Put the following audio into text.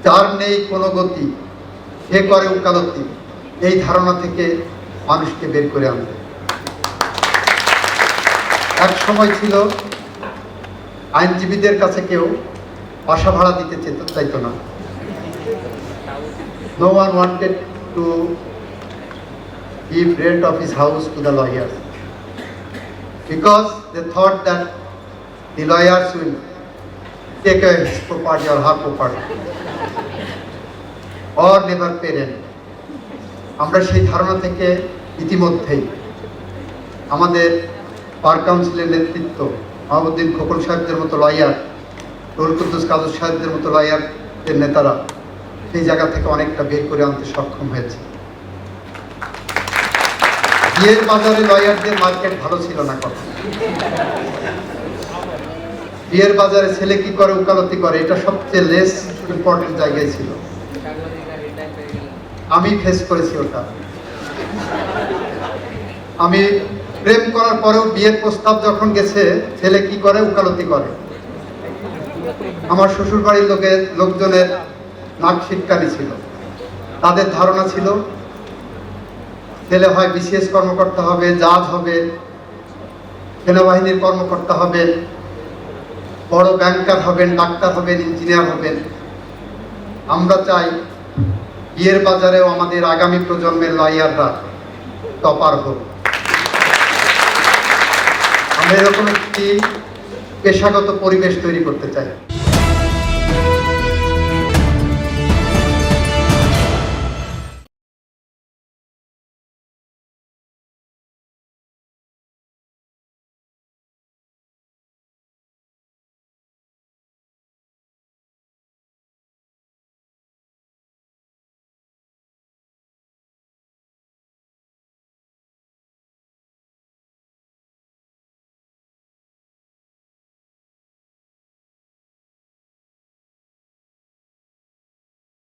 যার নেই কোনো গতি সে করে উকালতি, এই ধারণা থেকে মানুষকে বের করে আনতে। এক সময় ছিল আইনজীবীদের কাছে কেউ বাসা ভাড়া দিতে চাইতো না। No one wanted to give rent of his house to the lawyers because they thought that the lawyers will take away his property or her property or never pay rent. আমরা সেই ধারণা থেকে ইতিমধ্যেই আমাদের বার কাউন্সিলের নেতৃত্ব মাহবুদ্দিন খোকন সাহেবদের মতো লয়ার, রুহুল কুদ্দুস কাদের সাহেবদের মতো লয়ারদের নেতারা সেই জায়গা থেকে অনেকটা বের করে আনতে সক্ষম হয়েছে। বিয়ের বাজারে লয়ারদের মার্কেট ভালো ছিল না কথা। বিয়ের বাজারে ছেলে কি করে উকালতি করে এটা সবচেয়ে লেস ইম্পর্টেন্ট জায়গায় ছিল। আমি ফেস করেছি ওটা। আমি প্রেম করার পরেও বিয়ের প্রস্তাব যখন গেছে ছেলে কি করে উকালতি করে। আমার শ্বশুর বাড়ির লোকজনের নাক শিটকারি ছিল। তাদের ধারণা ছিল ছেলে হয় বিসিএস কর্মকর্তা হবে, জাজ হবে, সেনাবাহিনীর কর্মকর্তা হবে, বড় ব্যাংকার হবেন, ডাক্তার হবেন, ইঞ্জিনিয়ার হবেন। আমরা চাই বিয়ের বাজারেও আমাদের আগামী প্রজন্মের লয়াররা টপার হোক। আমরা এরকম একটি পেশাগত পরিবেশ তৈরি করতে চাই।